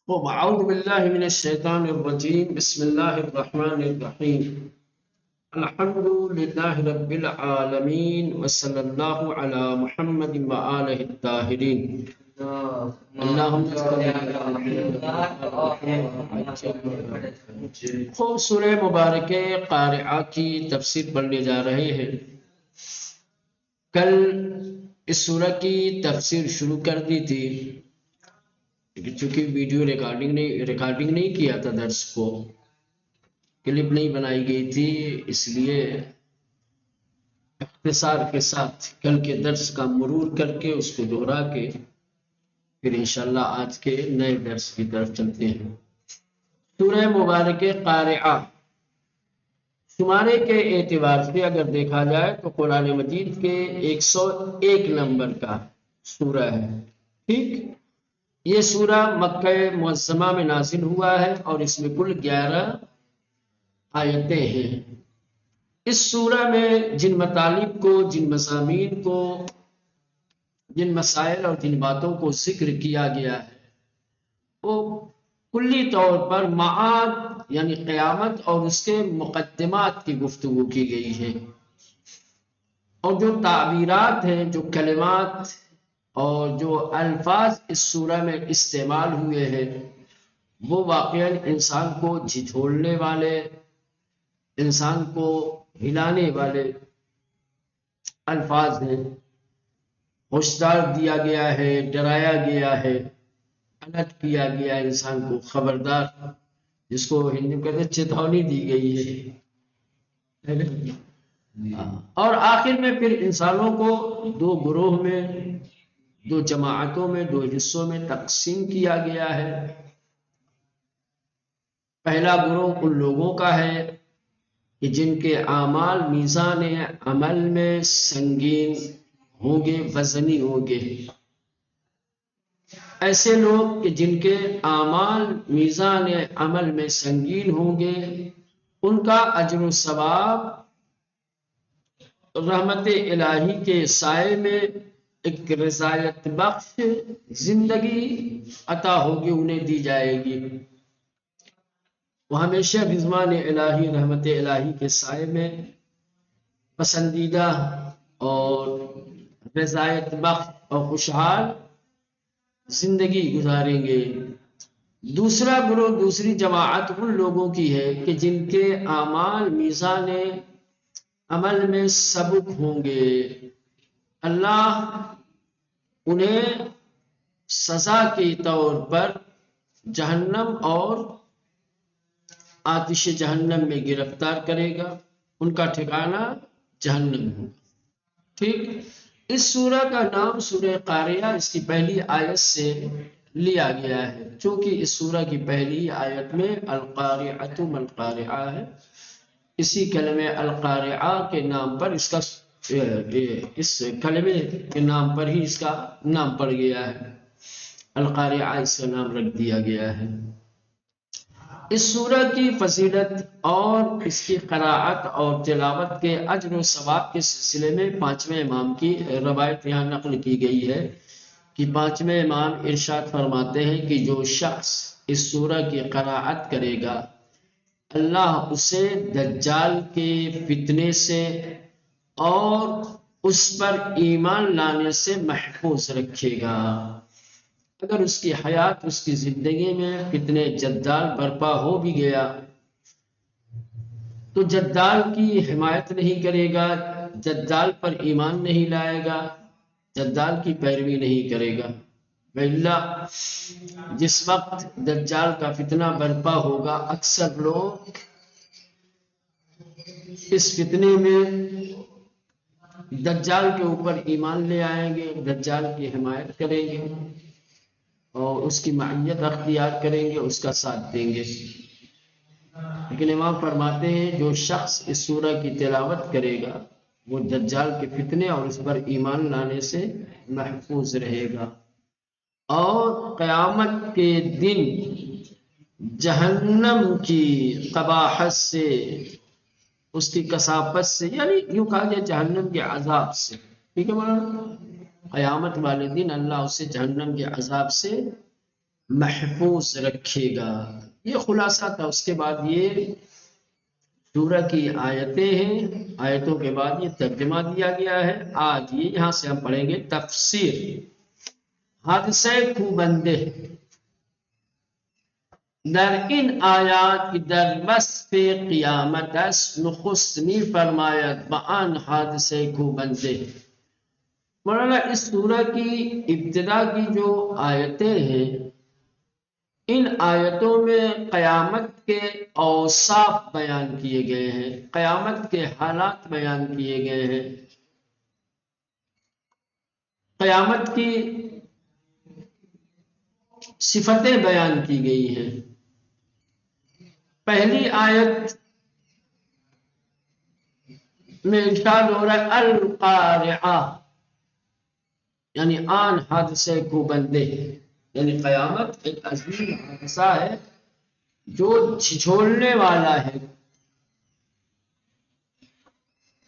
أعوذ بالله من الشيطان الرجيم بسم الله الرحمن الرحيم الحمد لله رب العالمين وصلى الله على محمد وآله الطاهرين اللهم صل على محمد. خوب سورہ مبارک قارعہ کی تفسیر پڑھنے جا رہے ہیں. کل اس سورہ کی تفسیر شروع کر دی تھی، چونکہ ویڈیو ریکارڈنگ نہیں کیا تھا، درس کو کلپ نہیں بنائی گئی تھی، اس لیے اختصار کے ساتھ کل کے درس کا مرور کر کے اس کو دہرا کے پھر انشاءاللہ آج کے نئے درس کی طرف چلتے ہیں. سورہ مبارک قارعہ شمارے کے اعتبار سے اگر دیکھا جائے تو قرآن مجید کے 101 نمبر کا سورہ ہے. ٹھیک، یہ سورہ مکہ معظمہ میں نازل ہوا ہے اور اس میں کل 11 آیتیں ہیں. اس سورہ میں جن مطالب کو، جن مضامین کو، جن مسائل اور جن باتوں کو ذکر کیا گیا ہے وہ کلی طور پر معاد یعنی قیامت اور اس کے مقدمات کی گفتگو کی گئی ہے، اور جو تعبیرات ہیں، جو کلمات اور جو الفاظ اس سورہ میں استعمال ہوئے ہیں وہ واقعاً انسان کو جھنجھوڑنے والے، انسان کو ہلانے والے الفاظ ہیں. ہوشدار دیا گیا ہے، ڈرایا گیا ہے، الرٹ کیا گیا ہے انسان کو، خبردار، جس کو ہندی میں کہتے ہیں چیتونی دی گئی ہے. اور آخر میں پھر انسانوں کو دو گروہ میں، دو جماعتوں میں، دو حصوں میں تقسیم کیا گیا ہے. پہلا گروہ ان لوگوں کا ہے کہ جن کے اعمال میزان عمل میں سنگین ہوں گے، وزنی ہوں گے. ایسے لوگ کہ جن کے اعمال میزان عمل میں سنگین ہوں گے، ان کا اجر و ثواب رحمت الہی کے سائے میں ایک رضایت بخش زندگی عطا ہوگی، انہیں دی جائے گی. وہ ہمیشہ رضوان الہی، رحمت الہی کے سائے میں پسندیدہ اور رضایت بخش اور خوشحال زندگی گزاریں گے. دوسرا گروہ، دوسری جماعت ان لوگوں کی ہے کہ جن کے اعمال میزان عمل میں سبک ہوں گے. اللہ انہیں سزا کے طور پر جہنم اور آتش جہنم میں گرفتار کرے گا، ان کا ٹھکانہ جہنم ہوگا. ٹھیک، اس سورہ کا نام سورہ قاریہ اس کی پہلی آیت سے لیا گیا ہے، چونکہ اس سورہ کی پہلی آیت میں القاریعۃ ما القاریعہ ہے. اسی کلمہ القاریعہ کے نام پر اس کلمے کے نام پر ہی اس کا نام پڑ گیا ہے، القاریعہ اس کا نام رکھ دیا گیا ہے. اس سورہ کی فضیلت اور اس کی قراءت اور تلاوت کے اجر و ثواب کے سلسلے میں پانچویں امام کی روایت یہاں نقل کی گئی ہے کہ پانچویں امام ارشاد فرماتے ہیں کہ جو شخص اس سورہ کی قراءت کرے گا اللہ اسے دجال کے فتنے سے اور اس پر ایمان لانے سے محفوظ رکھے گا. اگر اس کی حیات، اس کی زندگی میں فتنے جدال برپا ہو بھی گیا تو جدال کی حمایت نہیں کرے گا، جدال پر ایمان نہیں لائے گا، جدال کی پیروی نہیں کرے گا. وَإِلَّا جس وقت دجال کا فتنہ برپا ہوگا اکثر لوگ اس فتنے میں دجال کے اوپر ایمان لے آئیں گے، دجال کی حمایت کریں گے اور اس کی معیت اختیار کریں گے، اس کا ساتھ دیں گے. لیکن امام فرماتے ہیں جو شخص اس سورہ کی تلاوت کرے گا وہ دجال کے فتنے اور اس پر ایمان لانے سے محفوظ رہے گا، اور قیامت کے دن جہنم کی قباحت سے، اس کی کثافت سے، یعنی یوں کہا جائے جہنم کے عذاب سے. ٹھیک ہے مولانا، قیامت والے دن اللہ اسے جہنم کے عذاب سے محفوظ رکھے گا۔ یہ خلاصہ تھا۔ اس کے بعد یہ سورہ کی آیتیں ہیں، آیتوں کے بعد یہ ترجمہ دیا گیا ہے۔ آج یہ یہاں سے ہم پڑھیں گے تفسیر۔ حادثہ کوبندے، در این آیات کی در وصف قیامت است، نخست می فرماید با آن حادثہ کوبندے۔ مولانا اس سورہ کی ابتدا کی جو آیتیں ہیں، ان آیتوں میں قیامت کے اوصاف بیان کیے گئے ہیں، قیامت کے حالات بیان کیے گئے ہیں، قیامت کی صفتیں بیان کی گئی ہیں۔ پہلی آیت میں ارشاد ہو رہا ہے القارعہ، یعنی آن حادثے کوبندے، یعنی قیامت ایک عظیم حادثہ ہے جو جھنجھوڑنے والا ہے،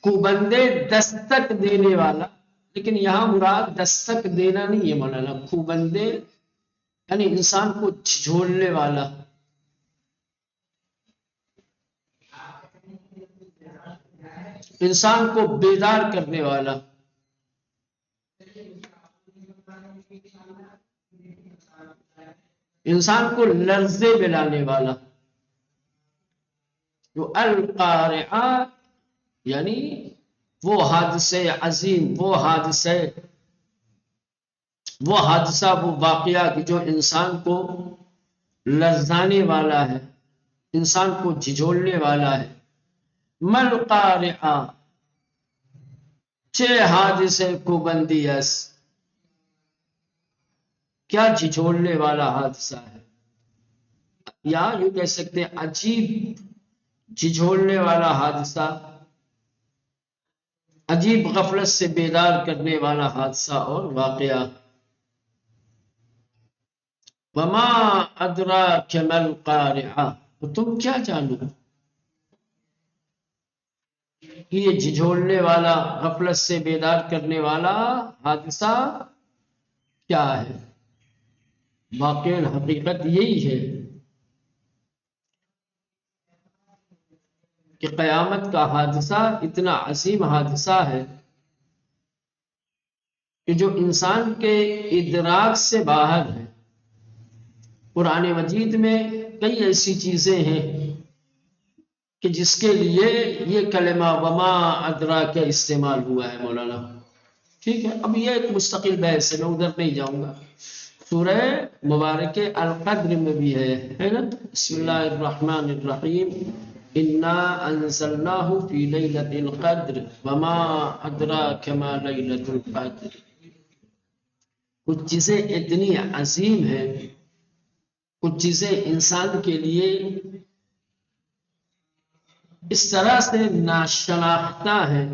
کوبندے دستک دینے والا، لیکن یہاں مراد دستک دینا نہیں ہے مولانا، کوبندے یعنی انسان کو جھنجھوڑنے والا، انسان کو بیدار کرنے والا، انسان کو لرزے دلانے والا۔ جو القارعہ یعنی وہ حادثے عظیم، وہ حادثہ، وہ واقعہ کہ جو انسان کو لرزانے والا ہے، انسان کو جھنجھوڑنے والا ہے۔ مل قارعہ، چھ حادثے کوبندی اس، کیا جھنجھوڑنے والا حادثہ ہے، یا یوں کہہ سکتے ہیں عجیب جھنجھوڑنے والا حادثہ، عجیب غفلت سے بیدار کرنے والا حادثہ اور واقعہ۔ وما ادراک ما القارعہ، تم کیا جانو کہ یہ جھنجھوڑنے والا، غفلت سے بیدار کرنے والا حادثہ کیا ہے؟ واقعی حقیقت یہی ہے کہ قیامت کا حادثہ اتنا عظیم حادثہ ہے کہ جو انسان کے ادراک سے باہر ہے۔ قرآن مجید میں کئی ایسی چیزیں ہیں کہ جس کے لیے یہ کلمہ وما ادراک استعمال ہوا ہے مولانا، ٹھیک ہے؟ اب یہ ایک مستقل بحث ہے، میں ادھر نہیں جاؤں گا۔ سورہ مبارک القدر میں بھی ہے نا؟ بسم اللہ الرحمن الرحیم، انا انزلناہ فی لیلۃ القدر وما ادراک ما لیلۃ القدر۔ کچھ چیزیں اتنی عظیم ہیں، کچھ چیزیں انسان کے لیے اس طرح سے ناشناختہ ہیں،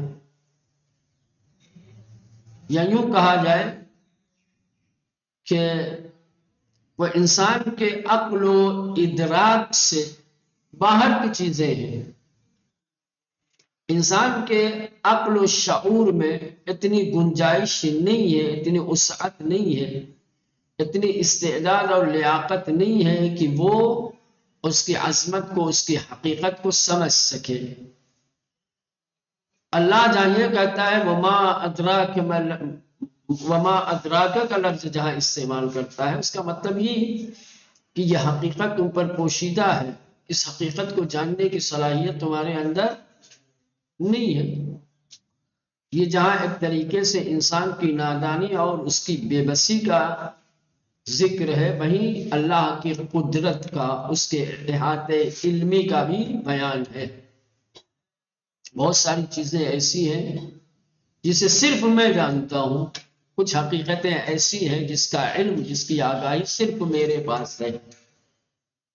یا یوں کہا جائے کہ وہ انسان کے عقل و ادراک سے باہر کی چیزیں ہیں۔ انسان کے عقل و شعور میں اتنی گنجائش نہیں ہے، اتنی وسعت نہیں ہے، اتنی استعداد اور لیاقت نہیں ہے کہ وہ اس کی عظمت کو، اس کی حقیقت کو سمجھ سکے۔ اللہ جانیے کہتا ہے وما ادراک کا لفظ جہاں استعمال کرتا ہے، اس کا مطلب یہ کہ یہ حقیقت تم پر پوشیدہ ہے، اس حقیقت کو جاننے کی صلاحیت تمہارے اندر نہیں ہے۔ یہ جہاں ایک طریقے سے انسان کی نادانی اور اس کی بے بسی کا ذکر ہے، وہیں اللہ کی قدرت کا، اس کے احاطے علمی کا بھی بیان ہے۔ بہت ساری چیزیں ایسی ہیں جسے صرف میں جانتا ہوں، کچھ حقیقتیں ایسی ہیں جس کا علم، جس کی آگاہی صرف میرے پاس ہے۔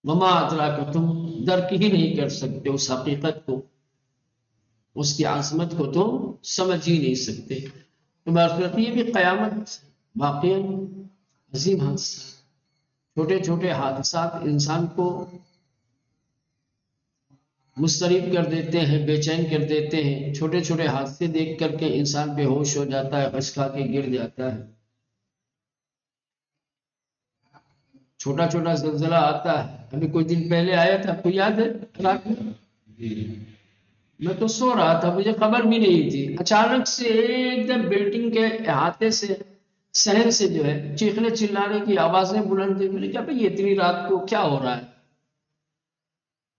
وما ادراک، تم درک ہی نہیں کر سکتے اس حقیقت کو، اس کی عظمت کو تم سمجھ ہی نہیں سکتے۔ تو بات کرتی ہے بھی قیامت واقعی عظیم حادثہ، چھوٹے چھوٹے حادثات انسان کو مضطرب کر دیتے ہیں، بے چین کر دیتے ہیں۔ چھوٹے چھوٹے حادثے دیکھ کر کے انسان بے ہوش ہو جاتا ہے، غش کھا کے گر جاتا ہے۔ چھوٹا چھوٹا زلزلہ آتا ہے. ابھی کچھ دن پہلے آیا تھا، آپ کو یاد ہے رات میں؟ میں تو سو رہا تھا، مجھے خبر بھی نہیں تھی. اچانک سے ایک دم بلڈنگ کے احاطے سے، شہر سے جو ہے چیخنے چلانے کی آوازیں بلند ہوئی. میں نے کہا بھائی اتنی رات کو کیا ہو رہا ہے؟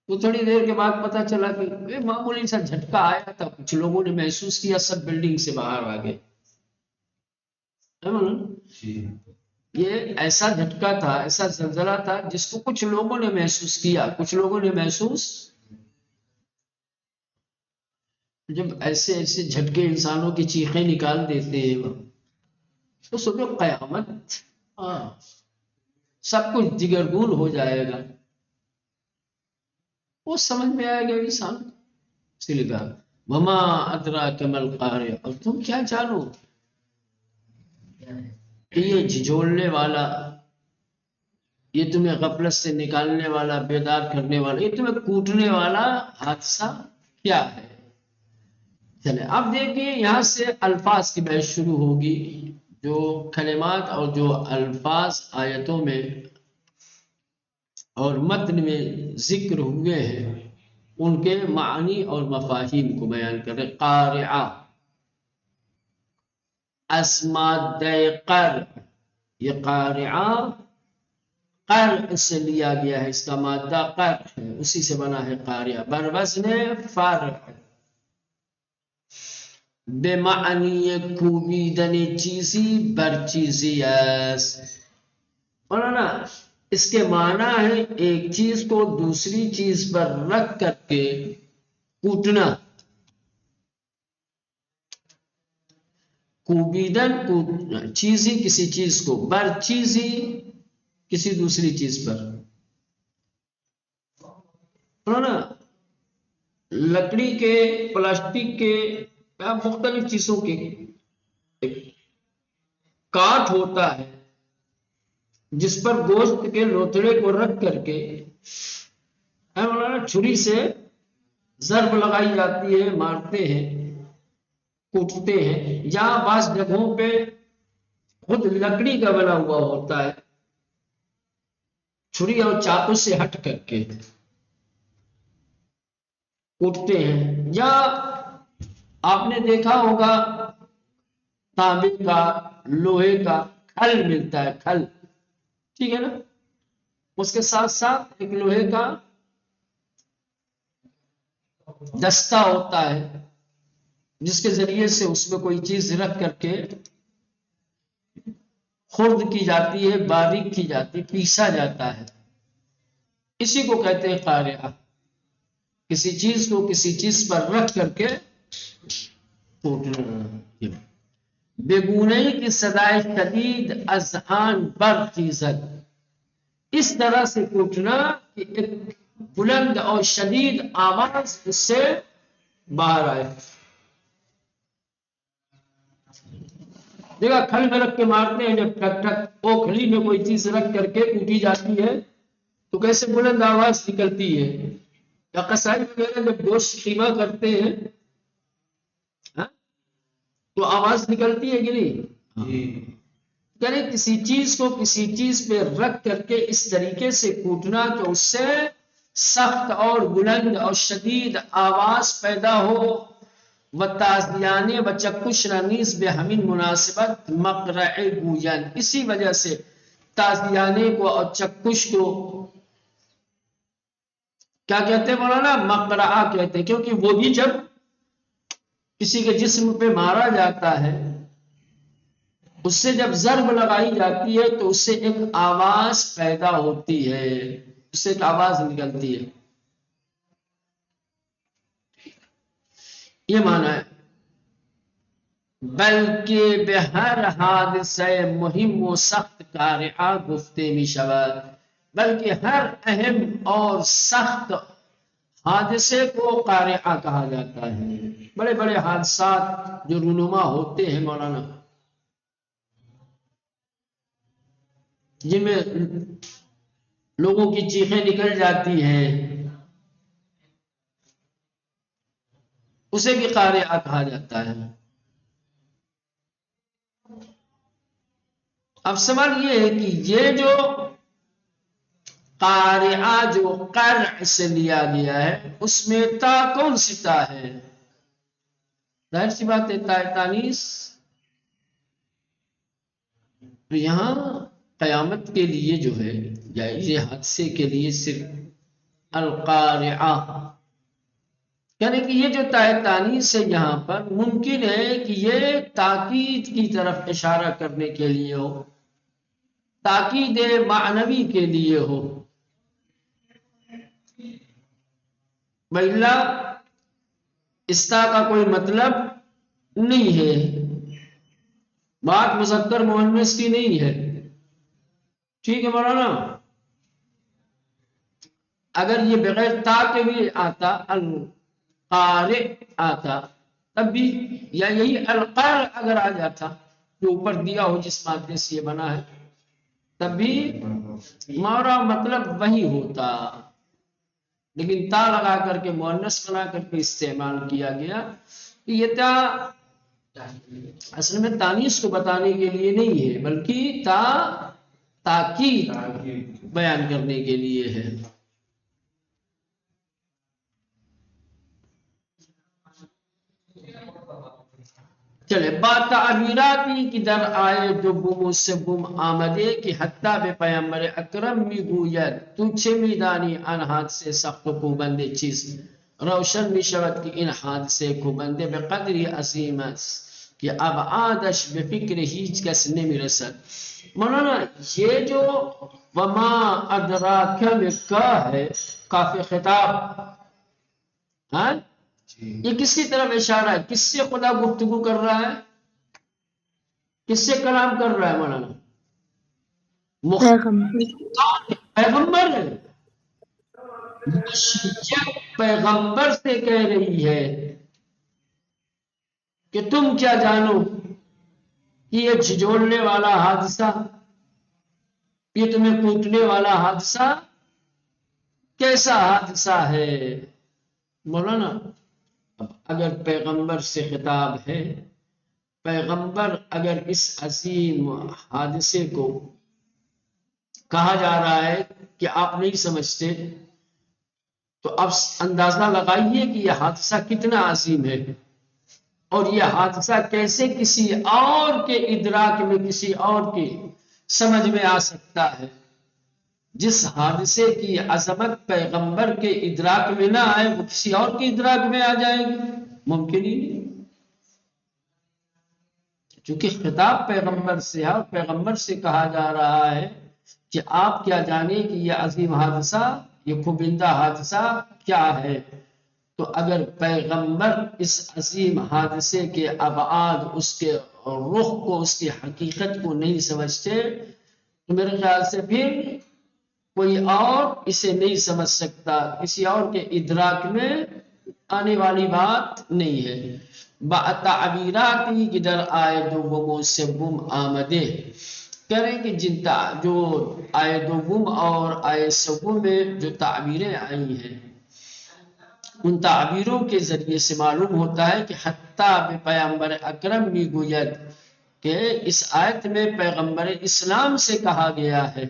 تو تھوڑی دیر کے بعد پتا چلا کہ معمولی سا جھٹکا آیا تھا، کچھ لوگوں نے محسوس کیا، سب بلڈنگ سے باہر آ گئے. یہ ایسا جھٹکا تھا، ایسا زلزلہ تھا جس کو کچھ لوگوں نے محسوس کیا، کچھ لوگوں نے محسوس. جب ایسے ایسے جھٹکے انسانوں کی چیخیں نکال دیتے ہیں تو سمجھو قیامت، ہاں، سب کچھ دیگرگون ہو جائے گا. وہ سمجھ میں آئے گا انسان. اسی لیے کہا وما ادراک ما القاریہ، اور تم کیا جانو کہ یہ جھجھوڑنے والا، یہ تمہیں غفلت سے نکالنے والا، بیدار کرنے والا، یہ تمہیں کوٹنے والا حادثہ کیا ہے. چلے اب دیکھیے یہاں سے الفاظ کی بحث شروع ہوگی. جو کلمات اور جو الفاظ آیتوں میں اور متن میں ذکر ہوئے ہیں ان کے معنی اور مفاہیم کو بیان کریں. قارعہ، اسمادہ قر، یہ قارعہ قر سے لیا گیا ہے، اس کا مادہ قر ہے، اسی سے بنا ہے قارعہ. بروزن فارع، بے معنی کوبیدن چیزی بر چیزی است. مولانا اس کے معنی ہے ایک چیز کو دوسری چیز پر رکھ کر کے کوٹنا. کوبیدن کوٹنا، چیزی کسی چیز کو، بر چیزی کسی دوسری چیز پر. مولانا لکڑی کے، پلاسٹک کے یا مختلف چیزوں کے کاٹ ہوتا ہے جس پر گوشت کے لوتھڑے کو رکھ کر کے مولانا چھری سے ضرب لگائی جاتی ہے، مارتے ہیں، کوٹتے ہیں. جہاں بعض جگہوں پہ خود لکڑی کا بنا ہوا ہوتا ہے، چھری اور چاقو سے ہٹ کر کے کوٹتے ہیں. یا آپ نے دیکھا ہوگا تانبے کا، لوہے کا کھل ملتا ہے، کھل، ٹھیک ہے نا، اس کے ساتھ ساتھ ایک لوہے کا دستہ ہوتا ہے جس کے ذریعے سے اس میں کوئی چیز رکھ کر کے خرد کی جاتی ہے، باریک کی جاتی ہے، پیسا جاتا ہے. اسی کو کہتے ہیں قارعہ. کسی چیز کو کسی چیز پر رکھ کر کے توڑنا. بےگونہی کی صدائے شدید اذہان بر چیزت، اس طرح سے کوٹنا کہ ایک بلند اور شدید آواز اس سے باہر آئے. دیکھا کھل میں رکھ کے مارتے ہیں، جب ٹک ٹک اوکھلی میں کوئی چیز رکھ کر کے کوٹی جاتی ہے تو کیسے بلند آواز نکلتی ہے. یا قصائی وغیرہ جب گوشت قیمہ کرتے ہیں تو آواز نکلتی ہے کہ نہیں؟ یعنی کسی چیز کو کسی چیز پہ رکھ کر کے اس طریقے سے کوٹنا کہ اس سے سخت اور بلند اور شدید آواز پیدا ہو. وتازیانے بچکش رنیس بے ہمین مناسبت مقرع گوین، اسی وجہ سے تازیانے کو اور چکش کو کیا کہتے ہیں مولانا؟ مقرعہ کہتے ہیں، کیونکہ وہ بھی جب کسی کے جسم پہ مارا جاتا ہے اس سے جب ضرب لگائی جاتی ہے تو اس سے ایک آواز پیدا ہوتی ہے، اس سے ایک آواز نکلتی ہے. یہ معنی ہے. بلکہ بے ہر حادثہ مہم و سخت قارعہ گفتے می شود، بلکہ ہر اہم اور سخت حادثے کو قارعہ کہا جاتا ہے. بڑے بڑے حادثات جو رونما ہوتے ہیں مولانا، جن میں لوگوں کی چیخیں نکل جاتی ہیں، اسے بھی قارعہ کہا جاتا ہے. اب سوال یہ ہے کہ یہ جو قارعہ جو قرع سے لیا گیا ہے اس میں تا کون سی تا ہے؟ ظاہر سی بات ہے تا تانیث. تو یہاں قیامت کے لیے جو ہے یا یہ حادثے کے لیے صرف القارعہ، یعنی کہ یہ جو تا تانیث ہے یہاں پر ممکن ہے کہ یہ تاکید کی طرف اشارہ کرنے کے لیے ہو، تاکید معنوی کے لیے ہو، وَإِلَّا اس تا کا کوئی مطلب نہیں ہے، بات مذکر مؤنث کی نہیں ہے. ٹھیک ہے مولانا؟ اگر یہ بغیر تا کے بھی آتا القارئ آتا تب بھی، یا یہی القارئ اگر آ جاتا جو اوپر دیا ہو جس مادے سے یہ بنا ہے تب بھی ہمارا مطلب وہی ہوتا، لیکن تا لگا کر کے مؤنث بنا کر کے استعمال کیا گیا. یہ تا اصل میں تانیث کو بتانے کے لیے نہیں ہے بلکہ تا تاکید بیان کرنے کے لیے ہے. چلے با تعبیراتی کی در آئے جو بم سے بم آمدے کہ حتیٰ بے پیامبر اکرم می گوید تو چه میدانی آن حادثه سخت کو بندے چیز روشن می شود کہ ان حادثے کو بندے به قدری عظیم است کہ ابعادش به فکر هیچ کس نمی رسد. مولانا یہ جو وما ادراک میں کا ہے کاف خطاب، ہاں یہ کس کی طرف اشارہ ہے؟ کس سے خدا گفتگو کر رہا ہے؟ کس سے کلام کر رہا ہے مولانا؟ پیغمبر ہے. پیغمبر سے کہہ رہی ہے کہ تم کیا جانو کہ یہ جھجھوڑنے والا حادثہ، یہ تمہیں کوٹنے والا حادثہ کیسا حادثہ ہے؟ مولانا اگر پیغمبر سے خطاب ہے، پیغمبر اگر اس عظیم حادثے کو کہا جا رہا ہے کہ آپ نہیں سمجھتے تو اب اندازہ لگائیے کہ یہ حادثہ کتنا عظیم ہے اور یہ حادثہ کیسے کسی اور کے ادراک میں، کسی اور کی سمجھ میں آ سکتا ہے. جس حادثے کی عظمت پیغمبر کے ادراک میں نہ آئے وہ کسی اور کے ادراک میں آ جائے گی؟ ممکن ہی نہیں. چونکہ خطاب پیغمبر سے ہے اور پیغمبر سے کہا جا رہا ہے کہ آپ کیا جانیں کہ یہ عظیم حادثہ، یہ خوبندہ حادثہ کیا ہے. تو اگر پیغمبر اس عظیم حادثے کے ابعاد، اس کے رخ کو، اس کی حقیقت کو نہیں سمجھتے تو میرے خیال سے پھر کوئی اور اسے نہیں سمجھ سکتا، کسی اور کے ادراک میں آنے والی بات نہیں ہے. تعبیراتی کی در آئے دوم سے بم آمدے، کہہ رہے ہیں کہ جن جو آئے دوم اور آئے سوم میں جو تعبیریں آئی ہیں ان تعبیروں کے ذریعے سے معلوم ہوتا ہے کہ حتیٰ بے پیغمبر اکرم بھی گوید کہ اس آیت میں پیغمبر اسلام سے کہا گیا ہے.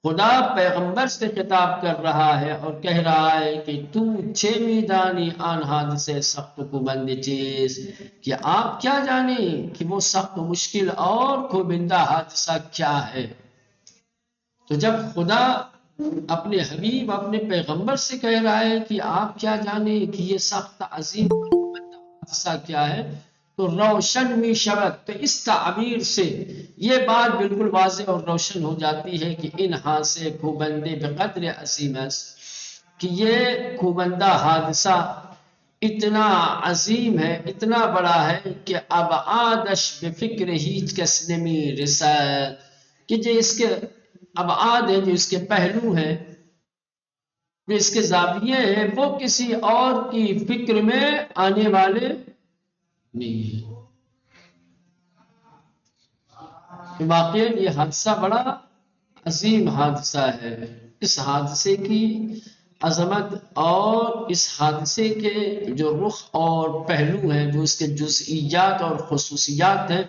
خدا پیغمبر سے خطاب کر رہا ہے اور کہہ رہا ہے کہ تو چھ میدانی آن حادثے سخت کو بند چیز، کہ آپ کیا جانیں کہ وہ سخت مشکل اور خوبندہ حادثہ کیا ہے. تو جب خدا اپنے حبیب، اپنے پیغمبر سے کہہ رہا ہے کہ آپ کیا جانیں کہ یہ سخت عظیم حادثہ کیا ہے تو روشن می شود، تو اس تعبیر سے یہ بات بالکل واضح اور روشن ہو جاتی ہے کہ ان حادثے خوبندے بقدر عظیم است، کہ یہ خوبندہ حادثہ اتنا عظیم ہے، اتنا بڑا ہے کہ ابعادش بفکر ہیچ کس نمی رسد، کہ جو اس کے ابعاد ہیں، جو اس کے پہلو ہیں، جو اس کے زاویے ہیں، وہ کسی اور کی فکر میں آنے والے نہیں ہے. واقعی یہ حادثہ بڑا عظیم حادثہ ہے. اس حادثے کی عظمت اور اس حادثے کے جو رخ اور پہلو ہیں، جو اس کے جزئیات اور خصوصیات ہیں،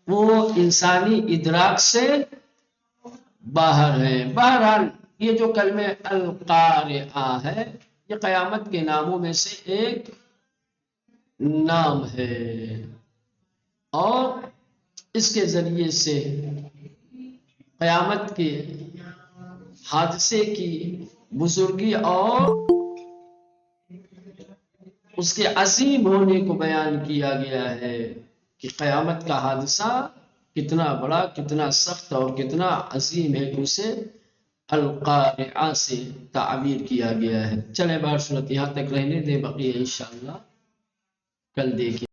وہ انسانی ادراک سے باہر ہیں. بہرحال یہ جو کلمہ القارعہ ہے یہ قیامت کے ناموں میں سے ایک نام ہے، اور اس کے ذریعے سے قیامت کے حادثے کی بزرگی اور اس کے عظیم ہونے کو بیان کیا گیا ہے کہ قیامت کا حادثہ کتنا بڑا، کتنا سخت اور کتنا عظیم ہے، اسے القارعہ سے تعبیر کیا گیا ہے۔ چلیں بار صورت یہاں تک رہنے دیں، بقیہ انشاءاللہ کل دیکھیں۔